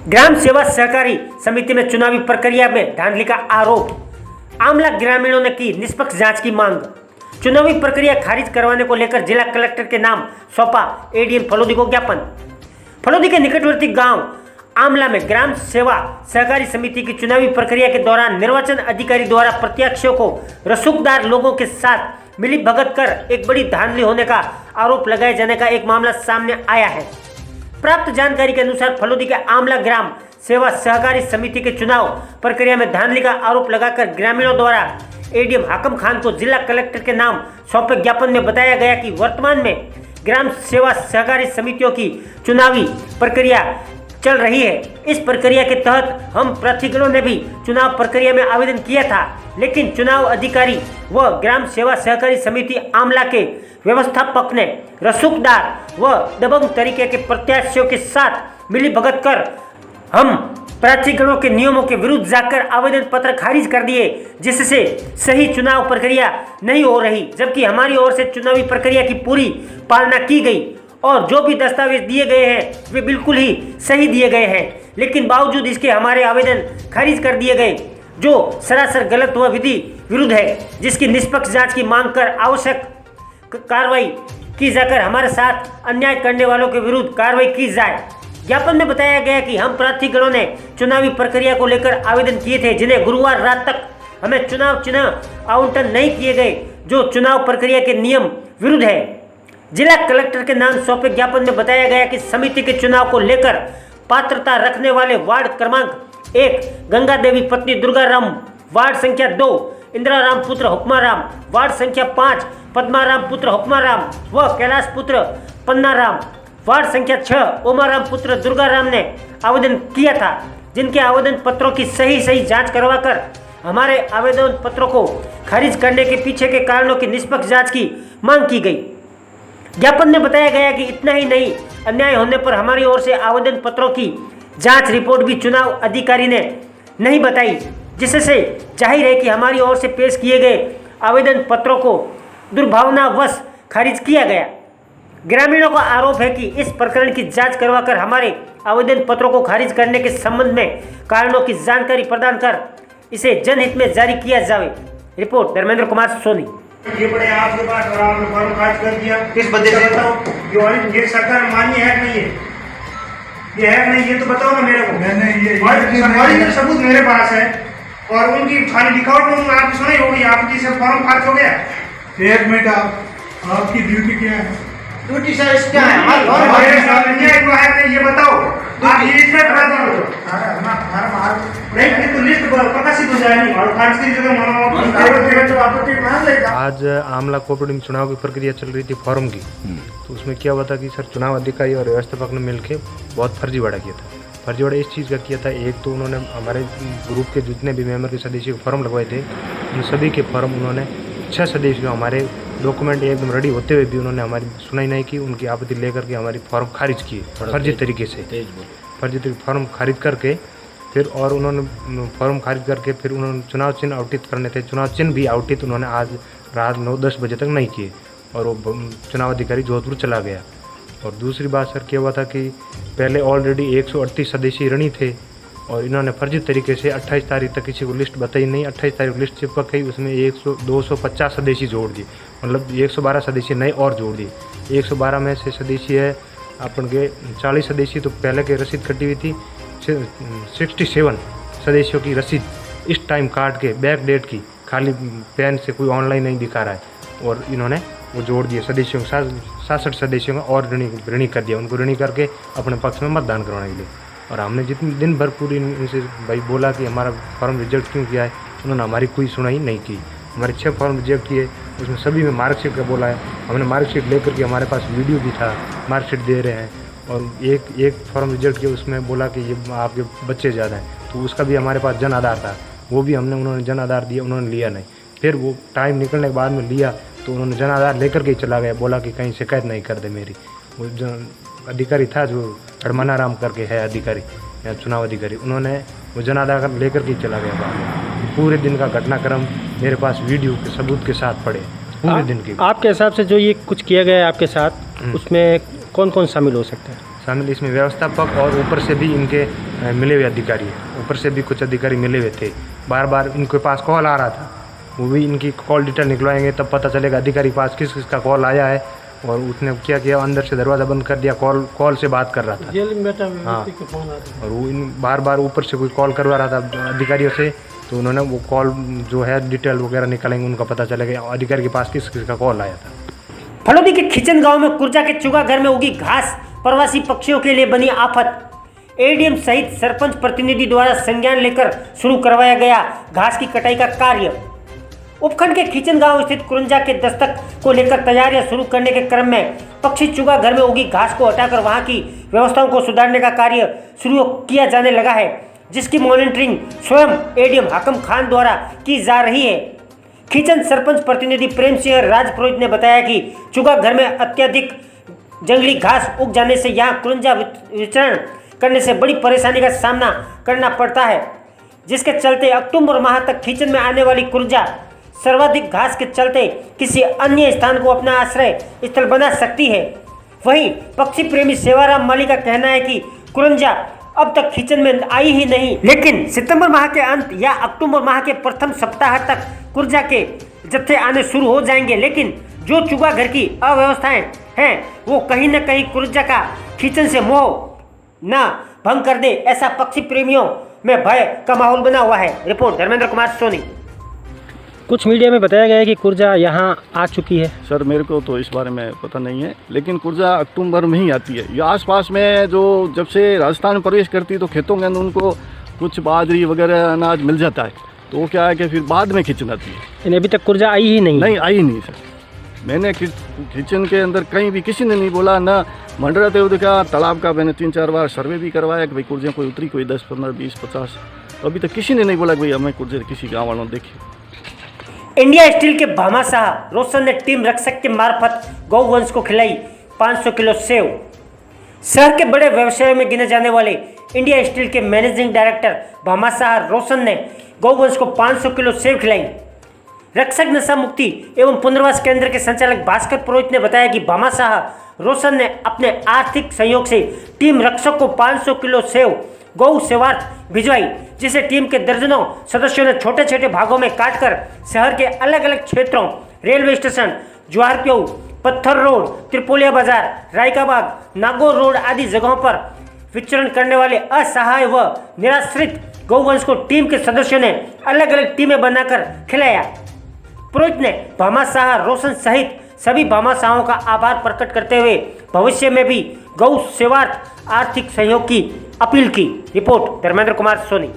ग्राम सेवा सहकारी समिति में चुनावी प्रक्रिया में धांधली का आरोप, आमला ग्रामीणों ने की निष्पक्ष जांच की मांग। चुनावी प्रक्रिया खारिज करवाने को लेकर जिला कलेक्टर के नाम सौंपा एडीएम फलोदी को ज्ञापन। फलोदी के निकटवर्ती गांव आमला में ग्राम सेवा सहकारी समिति की चुनावी प्रक्रिया के दौरान निर्वाचन अधिकारी द्वारा प्रत्याशियों को रसूखदार लोगों के साथ मिली भगत कर एक बड़ी धांधली होने का आरोप लगाए जाने का एक मामला सामने आया है। प्राप्त जानकारी के अनुसार फलोदी के आमला ग्राम सेवा सहकारी समिति के चुनाव प्रक्रिया में धांधली का आरोप लगाकर ग्रामीणों द्वारा एडीएम हाकम खान को जिला कलेक्टर के नाम सौंपे ज्ञापन में बताया गया कि वर्तमान में ग्राम सेवा सहकारी समितियों की चुनावी प्रक्रिया चल रही है। इस प्रक्रिया के तहत हम प्रार्थीगणों ने भी चुनाव प्रक्रिया में आवेदन किया था, लेकिन चुनाव अधिकारी व ग्राम सेवा सहकारी समिति आमला के व्यवस्थापक ने रसूखदार व दबंग तरीके के प्रत्याशियों के साथ मिली भगत कर हम प्रार्थीगणों के नियमों के विरुद्ध जाकर आवेदन पत्र खारिज कर दिए, जिससे सही चुनाव प्रक्रिया नहीं हो रही, जबकि हमारी ओर से चुनावी प्रक्रिया की पूरी पालना की गई और जो भी दस्तावेज दिए गए हैं वे बिल्कुल ही सही दिए गए हैं, लेकिन बावजूद इसके हमारे आवेदन खारिज कर दिए गए, जो सरासर गलत व विधि विरुद्ध है, जिसकी निष्पक्ष जांच की मांग कर आवश्यक कार्रवाई की जाकर हमारे साथ अन्याय करने वालों के विरुद्ध कार्रवाई की जाए। ज्ञापन में बताया गया कि हम प्रार्थीगणों ने चुनावी प्रक्रिया को लेकर आवेदन किए थे, जिन्हें गुरुवार रात तक हमें चुनाव चिन्ह आवंटन नहीं किए गए, जो चुनाव प्रक्रिया के नियम विरुद्ध है। जिला कलेक्टर के नाम सौंपे ज्ञापन में बताया गया कि समिति के चुनाव को लेकर पात्रता रखने वाले वार्ड क्रमांक 1 गंगा देवी पत्नी दुर्गाराम, वार्ड संख्या 2 इंदिराराम पुत्र हुक्माराम, वार्ड संख्या 5 पद्माराम पुत्र हुक्माराम व कैलाश पुत्र पन्नाराम, वार्ड संख्या 6 ओमाराम पुत्र दुर्गाराम ने आवेदन किया था, जिनके आवेदन पत्रों की सही जांच करवाकर हमारे आवेदन पत्रों को खारिज करने के पीछे के कारणों की निष्पक्ष जांच की मांग की गई। ज्ञापन में बताया गया कि इतना ही नहीं, अन्याय होने पर हमारी ओर से आवेदन पत्रों की जांच रिपोर्ट भी चुनाव अधिकारी ने नहीं बताई, जिससे जाहिर है कि हमारी ओर से पेश किए गए आवेदन पत्रों को दुर्भावनावश खारिज किया गया। ग्रामीणों का आरोप है कि इस प्रकरण की जांच करवाकर हमारे आवेदन पत्रों को खारिज करने के संबंध में कारणों की जानकारी प्रदान कर इसे जनहित में जारी किया जाए। रिपोर्ट धर्मेंद्र कुमार सोनी। ये पड़े आपके पास और आपने फॉर्म खारिज कर दिया, किस बदले से बताओ? ये सरकार मान्य है कि नहीं है? ये है कि नहीं, ये तो बताओ ना मेरे को। मैंने सबूत मेरे पास है और उनकी खाली लिखावट में आपकी सुनाई होगी, आपकी से फॉर्म खारिज हो गया। एक मिनट, आपकी ड्यूटी क्या है? ड्यूटी सर इसका है, ये बताओ आप ये इसमें बता दो। नहीं तो लिस्ट प्रकाशित हो जाएगी और खारिज की जगह आज आमला कोऑपरेटिव में चुनाव की प्रक्रिया चल रही थी फॉर्म की, तो उसमें क्या हुआ था कि सर चुनाव अधिकारी और व्यवस्थापक ने मिलकर बहुत फर्जीवाड़ा किया था। फर्जीवाड़ा इस चीज़ का किया था, एक तो उन्होंने हमारे ग्रुप के जितने भी मेंबर के सदस्य फॉर्म लगवाए थे, उन सभी के फॉर्म उन्होंने 6 सदस्यों हमारे डॉक्यूमेंट एकदम रेडी होते हुए भी उन्होंने हमारी सुनाई नहीं की, उनकी आपत्ति लेकर के हमारी फॉर्म खारिज किए फर्जी तरीके से। फॉर्म खारिज करके फिर और उन्होंने फॉर्म खारिज करके फिर उन्होंने चुनाव चिन्ह आवंटित करने थे, चुनाव चिन्ह भी आवंटित उन्होंने आज रात 9-10 बजे तक नहीं किए और वो चुनाव अधिकारी जोधपुर चला गया। और दूसरी बात सर क्या हुआ था कि पहले ऑलरेडी 138 सदस्य ऋणी थे और इन्होंने फर्जी तरीके से 28 तारीख तक किसी को लिस्ट बताई नहीं, 28 तारीख लिस्ट चिपक गई, उसमें 250 सदस्य जोड़ दिए, मतलब 112 सदस्य नए और जोड़ दिए। 112 में से सदस्य है अपन के 40 सदस्य तो पहले के रसीद कटी हुई थी, 67 सदस्यों की रसीद इस टाइम काट के बैक डेट की खाली पेन से कोई ऑनलाइन नहीं दिखा रहा है और इन्होंने वो जोड़ दिए सदस्यों 67 सदस्यों का और ऋणी कर दिया, उनको ऋणी करके अपने पक्ष में मतदान करवाने के लिए। और हमने जितने दिन भर पूरी इनसे भाई बोला कि हमारा फॉर्म रिजेक्ट क्यों किया है, उन्होंने हमारी कोई सुनाई नहीं की। हमारे 6 फॉर्म रिजेक्ट किए, उसमें सभी में मार्कशीट का बोला है, हमने मार्कशीट लेकर के हमारे पास वीडियो भी था, मार्कशीट दे रहे हैं। और एक फॉर्म रिजेक्ट किया, उसमें बोला कि ये आपके बच्चे ज़्यादा हैं, तो उसका भी हमारे पास जन आधार था, वो भी उन्होंने जन आधार दिया, उन्होंने लिया नहीं। फिर वो टाइम निकलने के बाद में लिया तो उन्होंने जन आधार लेकर के चला गया, बोला कि कहीं शिकायत नहीं कर दे मेरी। वो जो अधिकारी था जो हरमनाराम करके है अधिकारी या चुनाव अधिकारी, उन्होंने वो जन आधार लेकर के चला गया बाद में। पूरे दिन का घटनाक्रम मेरे पास वीडियो के सबूत के साथ पड़े पूरे दिन की। आपके हिसाब से जो ये कुछ किया गया है आपके साथ, उसमें कौन कौन शामिल हो सकता है? शामिल इसमें व्यवस्थापक और ऊपर से भी इनके मिले हुए अधिकारी हैं। ऊपर से भी कुछ अधिकारी मिले हुए थे। बार बार इनके पास कॉल आ रहा था, वो भी इनकी कॉल डिटेल निकलवाएंगे तब पता चलेगा अधिकारी के पास किस किस का कॉल आया है। और उसने क्या किया, अंदर से दरवाज़ा बंद कर दिया, कॉल से बात कर रहा था। जेल में बैठा हुआ हाँ। व्यक्ति का फोन आता है। और वो इन बार बार ऊपर से कोई कॉल करवा रहा था अधिकारियों से, तो उन्होंने वो कॉल जो है डिटेल वगैरह निकालेंगे, उनका पता चलेगा अधिकारी के पास किस किस का कॉल आया था। फलोदी के खिचन गांव में कुर्जा के चुगा घर में उगी घास प्रवासी पक्षियों के लिए बनी आफत। एडीएम सहित सरपंच प्रतिनिधि द्वारा संज्ञान लेकर शुरू करवाया गया घास की कटाई का कार्य। उपखंड के खिचन गांव स्थित कुरंजा के दस्तक को लेकर तैयारियां शुरू करने के क्रम में पक्षी चुगा घर में उगी घास को हटाकर वहां की व्यवस्थाओं को सुधारने का कार्य शुरू किया जाने लगा है, जिसकी मॉनिटरिंग स्वयं एडीएम हाकम खान द्वारा की जा रही है। खिचन सरपंच प्रतिनिधि प्रेम सिंह राजपुरोहित ने बताया कि चुगा घर में अत्यधिक जंगली घास उग जाने से यहाँ कुरंजा विचरण करने से बड़ी परेशानी का सामना करना पड़ता है, जिसके चलते अक्टूबर माह तक खिचन में आने वाली कुरंजा सर्वाधिक घास के चलते किसी अन्य स्थान को अपना आश्रय स्थल बना सकती है। वहीं पक्षी प्रेमी सेवाराम माली का कहना है कि कुरंजा अब तक खिचन में आई ही नहीं, लेकिन सितंबर माह के अंत या अक्टूबर माह के प्रथम सप्ताह तक कुरंजा के जत्थे आने शुरू हो जाएंगे। लेकिन जो चुगा घर की अव्यवस्थाएं हैं वो कहीं न कहीं कुरंजा का खिचन से मोह न भंग कर दे, ऐसा पक्षी प्रेमियों में भय का माहौल बना हुआ है। रिपोर्ट धर्मेंद्र कुमार सोनी। कुछ मीडिया में बताया गया है कि कुर्जा यहाँ आ चुकी है। सर मेरे को तो इस बारे में पता नहीं है, लेकिन कुर्जा अक्टूबर में ही आती है। ये आसपास में जो जब से राजस्थान में प्रवेश करती है तो खेतों के अंदर उनको कुछ बाजरी वगैरह अनाज मिल जाता है, तो वो क्या है कि फिर बाद में खिचन आती है। यानी अभी तक कुर्जा आई ही नहीं? नहीं आई नहीं सर। मैंने किचन के अंदर कहीं भी किसी ने नहीं बोला, ना मंडरा देव देखा तालाब का मैंने 3-4 बार सर्वे भी करवाया कि भाई कुर्जियाँ कोई उतरी, कोई 10, 15, 20, 50, तो अभी तक किसी ने नहीं बोला कि भाई हमें कुर्जे किसी गाँव वालों ने देखी। इंडिया स्टील के भामाशाह रोशन ने टीम रक्षक के मार्फत गौवंश को खिलाई 500 किलो सेव। शहर के बड़े व्यवसायों में गिने जाने वाले इंडिया स्टील के मैनेजिंग डायरेक्टर भामाशाह रोशन ने गौवंश को 500 किलो सेव खिलाई। रक्षक नशा मुक्ति एवं पुनर्वास केंद्र के संचालक भास्कर पुरोहित ने बताया कि भामाशाह रोशन ने अपने आर्थिक सहयोग से टीम रक्षक को 500 किलो सेव गौ सेवार्थ भिजवाई, जिसे टीम के दर्जनों सदस्यों ने छोटे छोटे भागों में काटकर शहर के अलग अलग क्षेत्रों, रेलवे स्टेशन, ज्वारप्यू, पत्थर रोड, त्रिपोलिया बाजार, रायकाबाग, नागौर रोड आदि जगहों पर विचरण करने वाले असहाय व निराश्रित गौवंश को टीम के सदस्यों ने अलग अलग टीमें बनाकर खिलाया। पुरोहित ने भामाशाह रोशन सहित सभी भामाशाहों का आभार प्रकट करते हुए भविष्य में भी गौ सेवार्थ आर्थिक सहयोग की अपील की। रिपोर्ट धर्मेंद्र कुमार सोनी।